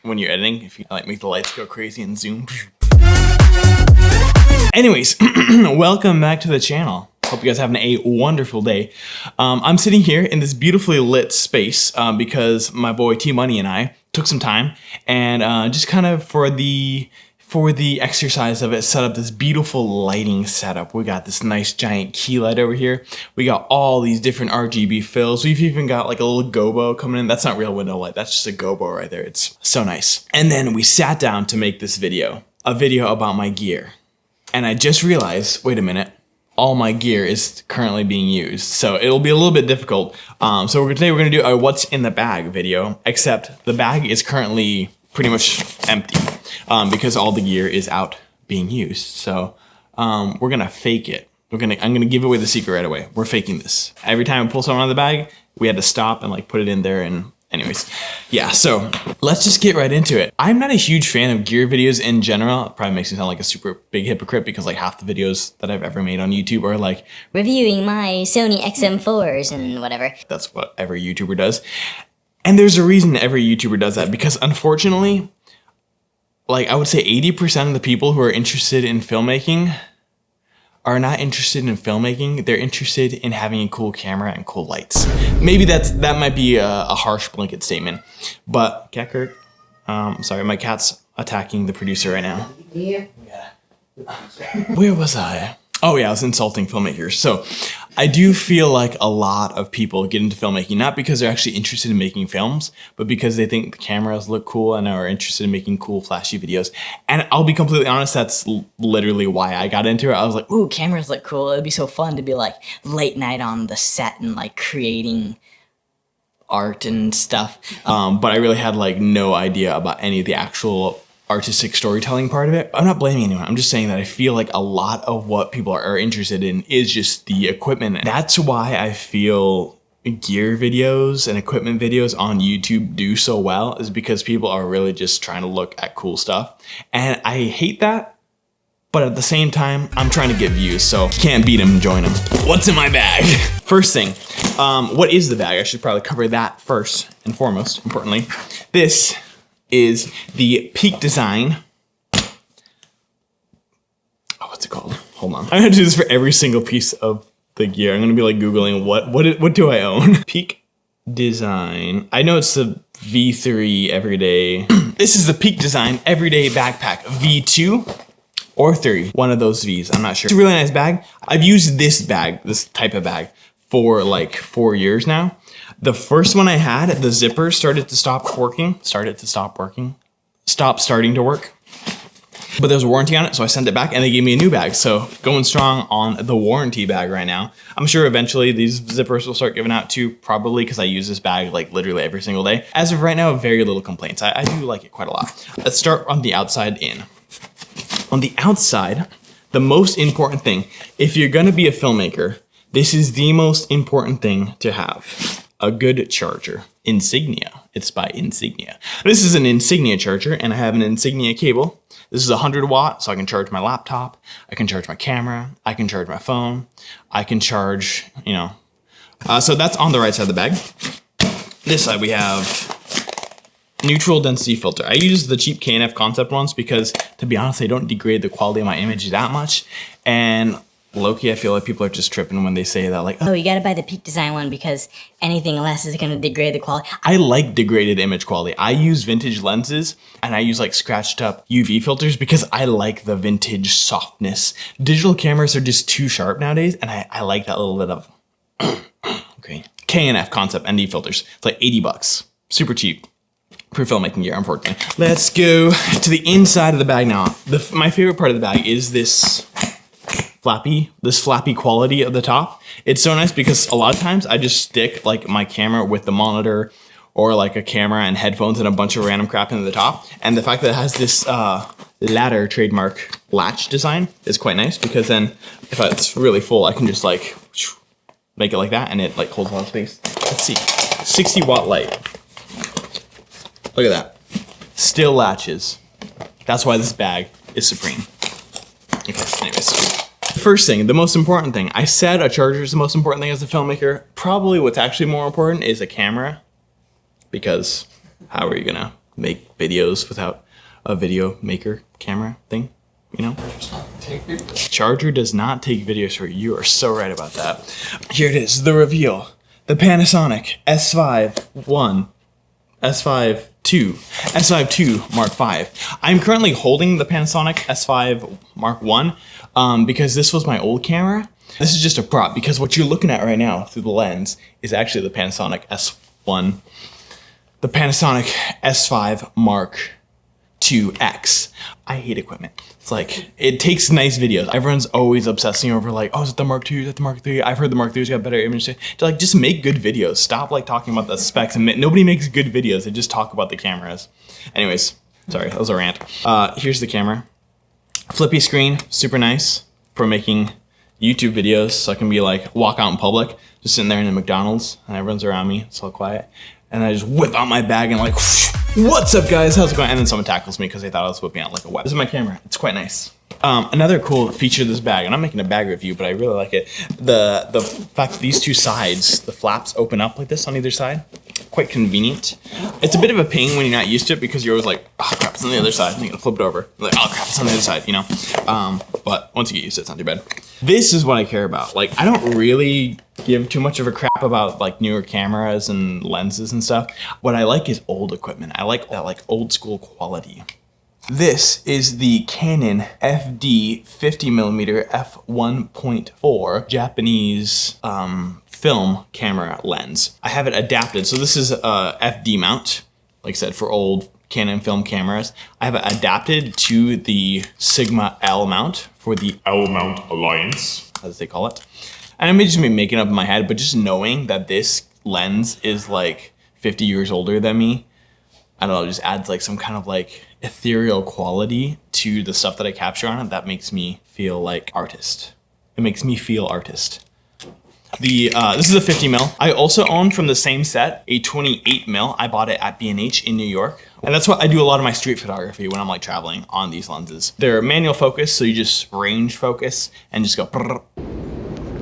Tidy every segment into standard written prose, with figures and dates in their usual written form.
when you're editing, if you like make the lights go crazy and zoom. Anyways, welcome back to the channel. Hope you guys are having a wonderful day. I'm sitting here in this beautifully lit space because my boy T-Money and I took some time and just kind of for the exercise of it, set up this beautiful lighting setup. We got this nice giant key light over here. We got all these different RGB fills. We've even got like a little gobo coming in. That's not real window light. That's just a gobo right there. It's so nice. And then we sat down to make this video, a video about my gear. And I just realized, wait a minute, all my gear is currently being used. So it'll be a little bit difficult. So today we're gonna do a what's in the bag video, except the bag is currently pretty much empty because all the gear is out being used. So we're gonna fake it. I'm gonna give away the secret right away. We're faking this. Every time we pull something out of the bag, we had to stop and like put it in there. And anyways, yeah, so let's just get right into it. I'm not a huge fan of gear videos in general. It probably makes me sound like a super big hypocrite because like half the videos that I've ever made on YouTube are like reviewing my Sony XM4s and whatever. That's what every YouTuber does. And there's a reason every YouTuber does that, because unfortunately, like I would say 80% of the people who are interested in filmmaking are not interested in filmmaking. They're interested in having a cool camera and cool lights. Maybe that might be a harsh blanket statement, but Cat Kirk, sorry, my cat's attacking the producer right now. Yeah. Where was I? Oh yeah, I was insulting filmmakers. So I do feel like a lot of people get into filmmaking, not because they're actually interested in making films, but because they think the cameras look cool and are interested in making cool, flashy videos. And I'll be completely honest, that's literally why I got into it. I was like, ooh, cameras look cool. It'd be so fun to be like late night on the set and like creating art and stuff. But I really had like no idea about any of the actual artistic storytelling part of it. I'm not blaming anyone. I'm just saying that I feel like a lot of what people are interested in is just the equipment. That's why I feel gear videos and equipment videos on YouTube do so well, is because people are really just trying to look at cool stuff. And I hate that, but at the same time, I'm trying to get views, so can't beat them, join them. What's in my bag? First thing, what is the bag? I should probably cover that first and foremost, importantly. This is the Peak Design. Oh, what's it called? Hold on. I'm gonna do this for every single piece of the gear. I'm gonna be like Googling what do I own? Peak Design. I know it's the V3 Everyday. This is the Peak Design Everyday Backpack V2 or 3. One of those Vs, I'm not sure. It's a really nice bag. I've used this bag, this type of bag, for like 4 years now. The first one I had, the zipper started to stop working. Stopped starting to work. But there's a warranty on it, so I sent it back and they gave me a new bag. So going strong on the warranty bag right now. I'm sure eventually these zippers will start giving out too, probably because I use this bag like literally every single day. As of right now, very little complaints. I do like it quite a lot. Let's start on the outside in. On the outside, the most important thing, if you're gonna be a filmmaker, this is the most important thing to have. A good charger. Insignia. It's by Insignia. This is an Insignia charger, and I have an Insignia cable. This is 100 watt, so I can charge my laptop, I can charge my camera, I can charge my phone, I can charge, you know. So that's on the right side of the bag. This side we have neutral density filter. I use the cheap K&F concept ones because, to be honest, they don't degrade the quality of my image that much. And low-key, I feel like people are just tripping when they say that, like, oh, you gotta buy the Peak Design one because anything less is gonna degrade the quality. I like degraded image quality. I use vintage lenses and I use like scratched up UV filters because I like the vintage softness. Digital cameras are just too sharp nowadays, and I like that little bit of okay. K&F concept ND filters. It's like 80 bucks. Super cheap for filmmaking gear, unfortunately. Let's go to the inside of the bag now. My favorite part of the bag is this flappy quality of the top. It's so nice because a lot of times I just stick like my camera with the monitor or like a camera and headphones and a bunch of random crap into the top. And the fact that it has this ladder trademark latch design is quite nice because then if it's really full, I can just like make it like that and it like holds a lot of space. Let's see, 60 watt light. Look at that, still latches. That's why this bag is supreme. Okay, anyways. First thing, the most important thing. I said a charger is the most important thing as a filmmaker. Probably what's actually more important is a camera, because how are you gonna make videos without a video maker camera thing, you know? Charger does not take videos for you. You are so right about that. Here it is, the reveal. The Panasonic S5 I, S5 II, S5 II Mark V. I'm currently holding the Panasonic S5 Mark I because this was my old camera. This is just a prop because what you're looking at right now through the lens is actually the Panasonic S1, the Panasonic S5 Mark IIX. I hate equipment. It's like, it takes nice videos. Everyone's always obsessing over like, oh, is it the Mark II? Is it the Mark III? I've heard the Mark III's got better image. To like, just make good videos. Stop like talking about the specs. And nobody makes good videos. They just talk about the cameras. Anyways, sorry, that was a rant. Here's the camera. Flippy screen, super nice for making YouTube videos. So I can be like, walk out in public, just sitting there in a McDonald's and everyone's around me. It's all quiet. And I just whip out my bag and like, what's up guys, how's it going? And then someone tackles me because they thought I was whipping out like a weapon. This is my camera, it's quite nice. Another cool feature of this bag, I'm not making a bag review, but I really like it. The fact that these two sides, the flaps open up like this on either side, quite convenient. It's a bit of a pain when you're not used to it because you're always like, oh crap, it's on the other side. And you gotta flip it over. Like, oh crap, it's on the other side, you know? But once you get used to it, it's not too bad. This is what I care about. Like, I don't really give too much of a crap about like newer cameras and lenses and stuff. What I like is old equipment. I like that like old school quality. This is the Canon FD 50mm f1.4 Japanese film camera lens. I have it adapted. So this is a FD mount, like I said, for old Canon film cameras. I have it adapted to the Sigma L mount for the L mount Alliance, as they call it. And I may just be making up in my head, but just knowing that this lens is like 50 years older than me, I don't know, it just adds like some kind of like ethereal quality to the stuff that I capture on it that makes me feel like artist. It makes me feel artist. This is a 50mm. I also own from the same set a 28mm. I bought it at B&H in New York. And that's what I do a lot of my street photography when I'm like traveling on these lenses. They're manual focus, so you just range focus and just go brrr,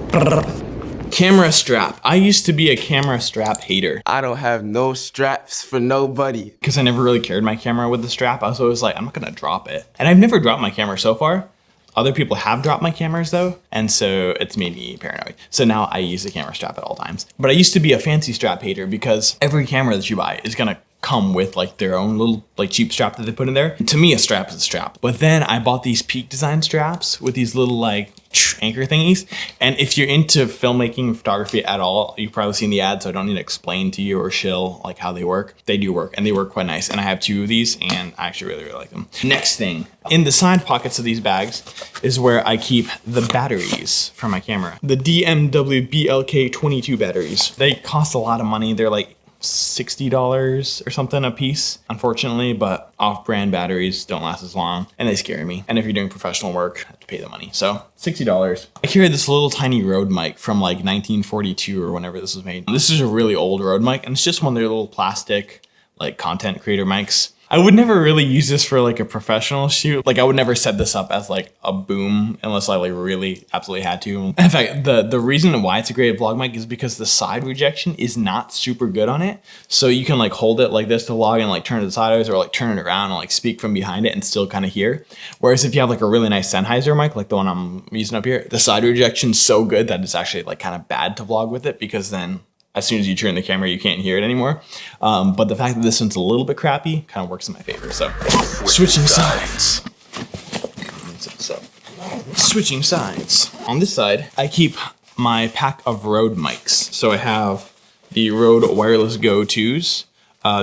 brrr. Camera strap. I used to be a camera strap hater. I don't have no straps for nobody. Because I never really carried my camera with the strap. I was always like, I'm not gonna drop it. And I've never dropped my camera so far. Other people have dropped my cameras though, and so it's made me paranoid. So now I use a camera strap at all times. But I used to be a fancy strap hater because every camera that you buy is gonna come with like their own little like cheap strap that they put in there. To me, a strap is a strap. But then I bought these Peak Design straps with these little like anchor thingies. And if you're into filmmaking, photography at all, you've probably seen the ad, so I don't need to explain to you or shill like how they work. They do work, and they work quite nice. And I have two of these, and I actually really like them. Next thing, in the side pockets of these bags is where I keep the batteries for my camera. The DMW BLK22 batteries. They cost a lot of money. They're like $60 or something a piece, unfortunately, but off-brand batteries don't last as long and they scare me. And if you're doing professional work, you have to pay the money. So $60. I carry this little tiny Rode mic from like 1942 or whenever this was made. This is a really old Rode mic, and it's just one of their little plastic like content creator mics. I would never really use this for like a professional shoot. Like I would never set this up as like a boom unless I like really absolutely had to. In fact, the reason why it's a great vlog mic is because the side rejection is not super good on it. So you can like hold it like this to vlog and like turn it sideways or like turn it around and like speak from behind it and still kind of hear. Whereas if you have like a really nice Sennheiser mic, like the one I'm using up here, the side rejection's so good that it's actually like kind of bad to vlog with it, because then as soon as you turn the camera, you can't hear it anymore. But the fact that this one's a little bit crappy kind of works in my favor. So switching sides. Switching sides. On this side, I keep my pack of Rode mics. So I have the Rode Wireless Go 2s,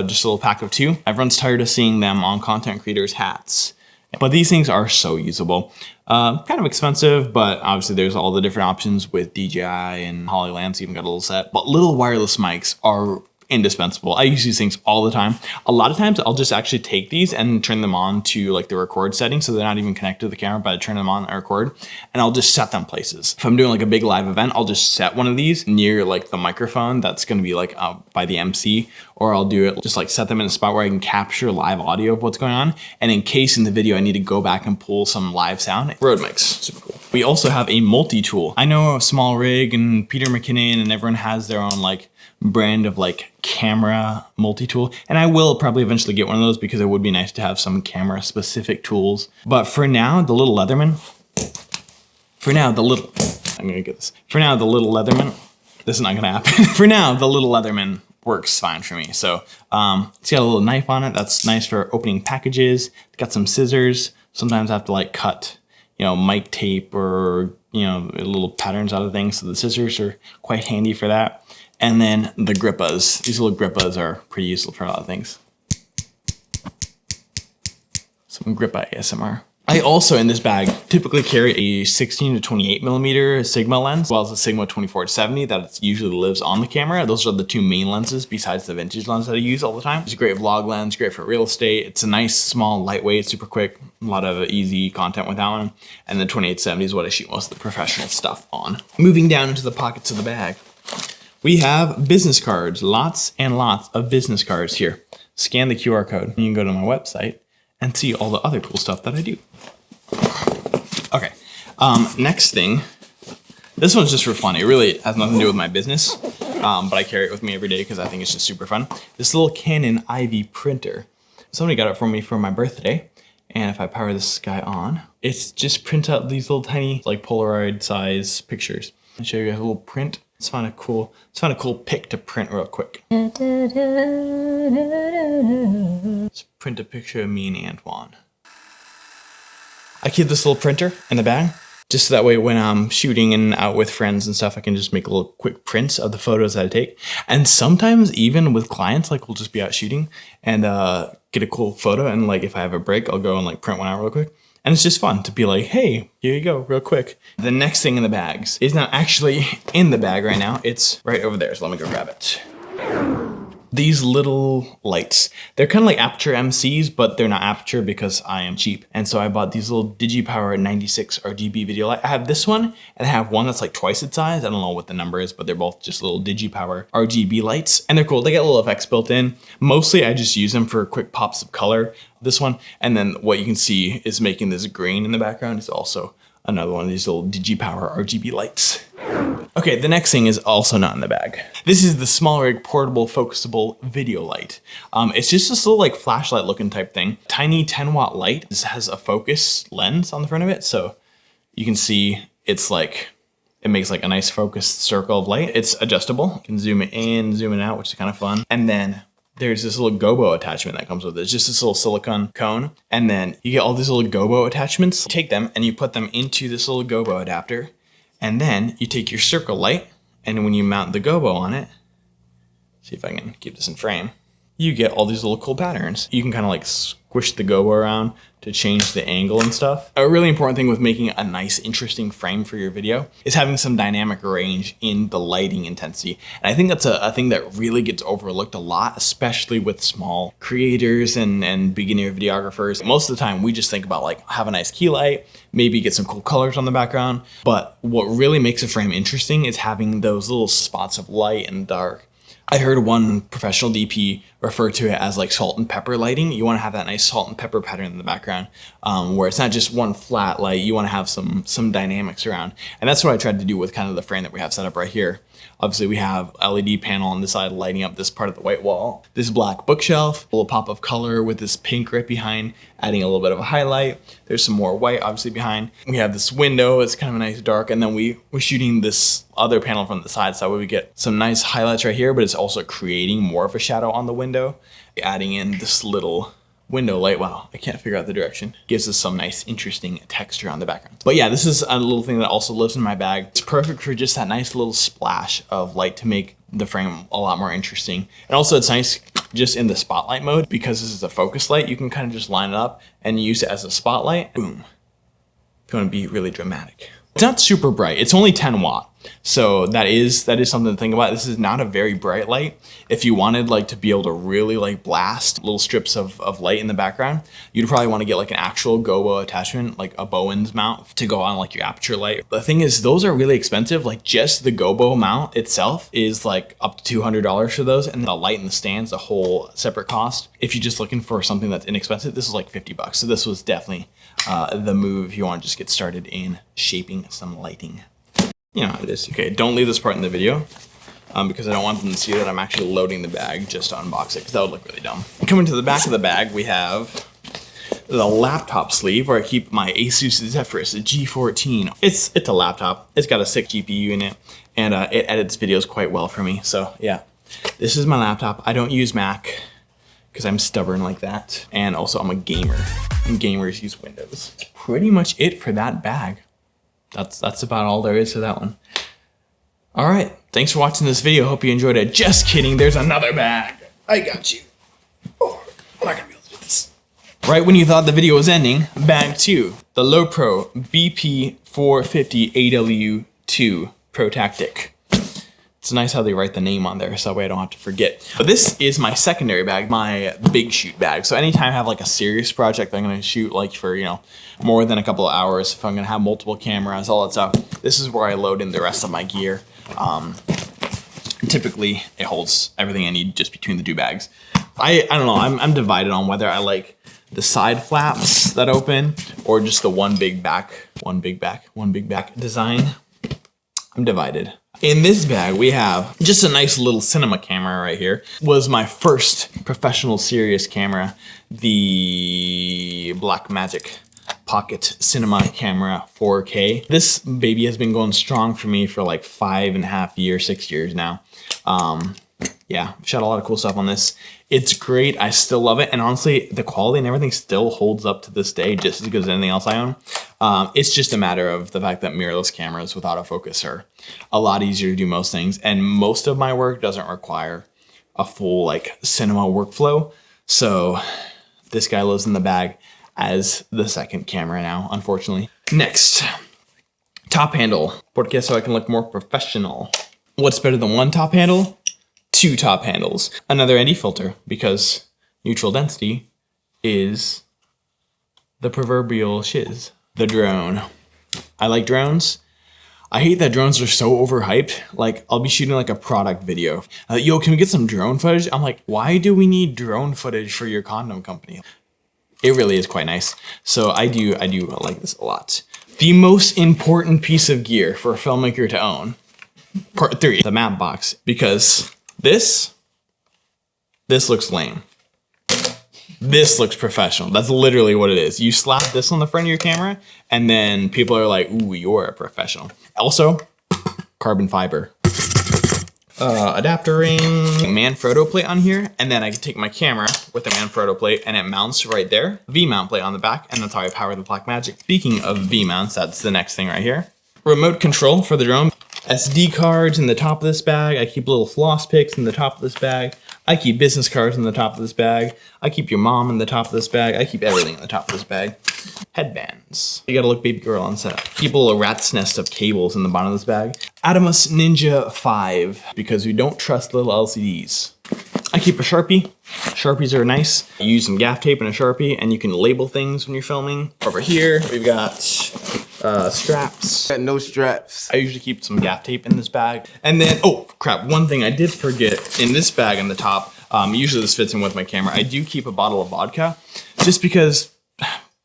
just a little pack of two. Everyone's tired of seeing them on content creators' hats, but these things are so usable. Kind of expensive, but obviously there's all the different options with DJI and Hollyland's even got a little set. But little wireless mics are indispensable. I use these things all the time. A lot of times I'll just actually take these and turn them on to like the record setting, so they're not even connected to the camera, but I turn them on and record, and I'll just set them places. If I'm doing like a big live event, I'll just set one of these near like the microphone that's going to be like by the MC, or I'll do it just like set them in a spot where I can capture live audio of what's going on. And in case in the video I need to go back and pull some live sound, Rode mics, super cool. We also have a multi-tool. I know Smallrig and Peter McKinnon and everyone has their own like brand of like camera multi-tool. And I will probably eventually get one of those because it would be nice to have some camera specific tools. But for now, the little Leatherman, I'm gonna get this. For now, the little Leatherman, this is not gonna happen. For now, the little Leatherman works fine for me. So it's got a little knife on it. That's nice for opening packages. It's got some scissors. Sometimes I have to like cut, mic tape or, little patterns out of things. So the scissors are quite handy for that. And then the grippas. These little grippas are pretty useful for a lot of things. Some grippa ASMR. I also, in this bag, typically carry a 16 to 28 millimeter Sigma lens, as well as a Sigma 24-70 that usually lives on the camera. Those are the two main lenses besides the vintage lens that I use all the time. It's a great vlog lens, great for real estate. It's a nice, small, lightweight, super quick, a lot of easy content with that one. And the 28-70 is what I shoot most of the professional stuff on. Moving down into the pockets of the bag, we have business cards, lots and lots of business cards here. Scan the QR code. You can go to my website and see all the other cool stuff that I do. Okay, next thing, this one's just for fun. It really has nothing to do with my business, but I carry it with me every day because I think it's just super fun. This little Canon IV printer. Somebody got it for me for my birthday, and if I power this guy on, it's just print out these little tiny, like Polaroid size pictures. I'll show you guys a little print. Let's find a cool pic to print real quick. Let's print a picture of me and Antoine. I keep this little printer in the bag, just so that way when I'm shooting and out with friends and stuff, I can just make little quick prints of the photos that I take. And sometimes even with clients, like we'll just be out shooting and get a cool photo. And like if I have a break, I'll go and like print one out real quick. And it's just fun to be like, hey, here you go, real quick. The next thing in the bags is not actually in the bag right now. It's right over there, so let me go grab it. These little lights. They're kind of like Aperture MCs, but they're not Aperture because I am cheap. And so I bought these little DigiPower 96 RGB video light. I have this one, and I have one that's like twice its size. I don't know what the number is, but they're both just little DigiPower RGB lights. And they're cool. They got little effects built in. Mostly I just use them for quick pops of color. This one, and then what you can see is making this green in the background is also another one of these little DigiPower RGB lights. Okay, the next thing is also not in the bag. This is the Smallrig portable focusable video light. It's just this little like flashlight looking type thing. Tiny 10-watt light. This has a focus lens on the front of it, so you can see it's like, it makes like a nice focused circle of light. It's adjustable. You can zoom it in, zoom it out, which is kind of fun. And then there's this little gobo attachment that comes with it. It's just this little silicone cone. And then you get all these little gobo attachments. You take them and you put them into this little gobo adapter. And then you take your circle light, and when you mount the gobo on it, see if I can keep this in frame, you get all these little cool patterns. You can kind of like squish the gobo around to change the angle and stuff. A really important thing with making a nice, interesting frame for your video is having some dynamic range in the lighting intensity. And I think that's a thing that really gets overlooked a lot, especially with small creators and beginner videographers. Most of the time, we just think about like, have a nice key light, maybe get some cool colors on the background. But what really makes a frame interesting is having those little spots of light and dark. I heard one professional DP refer to it as like salt and pepper lighting. You want to have that nice salt and pepper pattern in the background, where it's not just one flat light. You want to have some dynamics around. And that's what I tried to do with kind of the frame that we have set up right here. Obviously we have LED panel on the side lighting up this part of the white wall. This black bookshelf, a little pop of color with this pink right behind, adding a little bit of a highlight. There's some more white obviously behind. We have this window, it's kind of a nice dark, and then we're shooting this other panel from the side, so that way we get some nice highlights right here, but it's also creating more of a shadow on the window. Adding in this little window light. Wow, I can't figure out the direction. Gives us some nice, interesting texture on the background. But yeah, this is a little thing that also lives in my bag. It's perfect for just that nice little splash of light to make the frame a lot more interesting. And also it's nice just in the spotlight mode, because this is a focus light, you can kind of just line it up and use it as a spotlight. Boom. If you want to be really dramatic. It's not super bright. It's only 10 watt. So that is something to think about. This is not a very bright light. If you wanted like to be able to really like blast little strips of light in the background, you'd probably want to get like an actual gobo attachment, like a Bowen's mount to go on like your aperture light. The thing is, those are really expensive. Like just the gobo mount itself is like up to $200 for those, and the light and the stand's a whole separate cost. If you're just looking for something that's inexpensive, this is like $50. So this was definitely the move if you want to just get started in shaping some lighting. You know how it is. Okay, don't leave this part in the video. because I don't want them to see that I'm actually loading the bag just to unbox it, because that would look really dumb. Coming to the back of the bag, we have the laptop sleeve where I keep my Asus Zephyrus G14. It's a laptop. It's got a 6 GPU in it, and it edits videos quite well for me. So yeah, this is my laptop. I don't use Mac because I'm stubborn like that. And also I'm a gamer, and gamers use Windows. That's pretty much it for that bag. That's about all there is to that one. All right, thanks for watching this video. Hope you enjoyed it. Just kidding, there's another bag. I got you. Oh, I'm not gonna be able to do this. Right when you thought the video was ending, bag 2, the Lowepro BP450 AW2 Pro Tactic. It's nice how they write the name on there, so that way I don't have to forget. But this is my secondary bag, my big shoot bag. So anytime I have like a serious project that I'm gonna shoot like for, you know, more than a couple of hours, if I'm gonna have multiple cameras, all that stuff, this is where I load in the rest of my gear. Typically it holds everything I need just between the two bags. I don't know, I'm divided on whether I like the side flaps that open or just the one big back design. I'm divided. In this bag, we have just a nice little cinema camera right here. Was my first professional serious camera, the Blackmagic Pocket Cinema Camera 4K. This baby has been going strong for me for like 5.5 years, 6 years now. Yeah, shot a lot of cool stuff on this. It's great. I still love it. And honestly, the quality and everything still holds up to this day just as good as anything else I own. It's just a matter of the fact that mirrorless cameras with autofocus are a lot easier to do most things. And most of my work doesn't require a full like cinema workflow. So this guy lives in the bag as the second camera now, unfortunately. Next, top handle. Porque so I can look more professional. What's better than one top handle? 2 top handles. Another ND filter, because neutral density is the proverbial shiz. The drone. I like drones. I hate that drones are so overhyped. Like, I'll be shooting like a product video. Yo, can we get some drone footage? I'm like, why do we need drone footage for your condom company? It really is quite nice. So I do like this a lot. The most important piece of gear for a filmmaker to own. Part 3, the map box, because this looks lame. This looks professional. That's literally what it is. You slap this on the front of your camera and then people are like, ooh, you're a professional. Also, carbon fiber. Adapter ring, Manfrotto plate on here, and then I can take my camera with the Manfrotto plate and it mounts right there. V-mount plate on the back, and that's how I power the Blackmagic. Speaking of V-mounts, that's the next thing right here. Remote control for the drone. SD cards in the top of this bag. I keep little floss picks in the top of this bag. I keep business cards in the top of this bag. I keep your mom in the top of this bag. I keep everything in the top of this bag. Headbands. You gotta look baby girl on set. Keep a little rat's nest of cables in the bottom of this bag. Atomos Ninja 5, because we don't trust little LCDs. I keep a Sharpie. Sharpies are nice. You use some gaff tape and a Sharpie and you can label things when you're filming. Over here, we've got straps. Got no straps. I usually keep some gaff tape in this bag. And then, oh crap, one thing I did forget in this bag in the top, usually this fits in with my camera, I do keep a bottle of vodka just because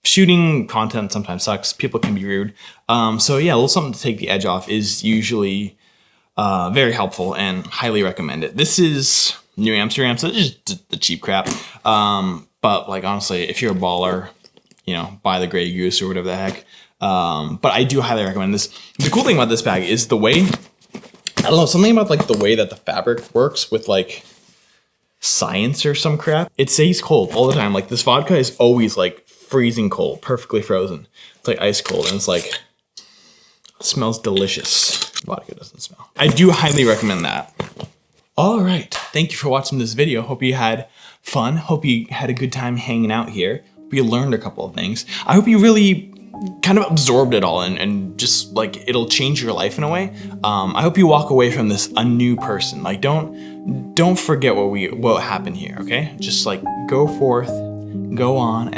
shooting content sometimes sucks. People can be rude. So yeah, a little something to take the edge off is usually very helpful and highly recommend it. This is New Amsterdam, so it's just the cheap crap. But like honestly, if you're a baller, you know, buy the Grey Goose or whatever the heck. But I do highly recommend this. The cool thing about this bag is the way, I don't know, something about like the way that the fabric works with like science or some crap. It stays cold all the time. Like this vodka is always like freezing cold, perfectly frozen. It's like ice cold and it's like, it smells delicious. Vodka doesn't smell. I do highly recommend that. All right, thank you for watching this video. Hope you had fun. Hope you had a good time hanging out here. Hope you learned a couple of things. I hope you really kind of absorbed it all and just like it'll change your life in a way. I hope you walk away from this a new person. Like don't forget what happened here, okay? Just like go forth, go on.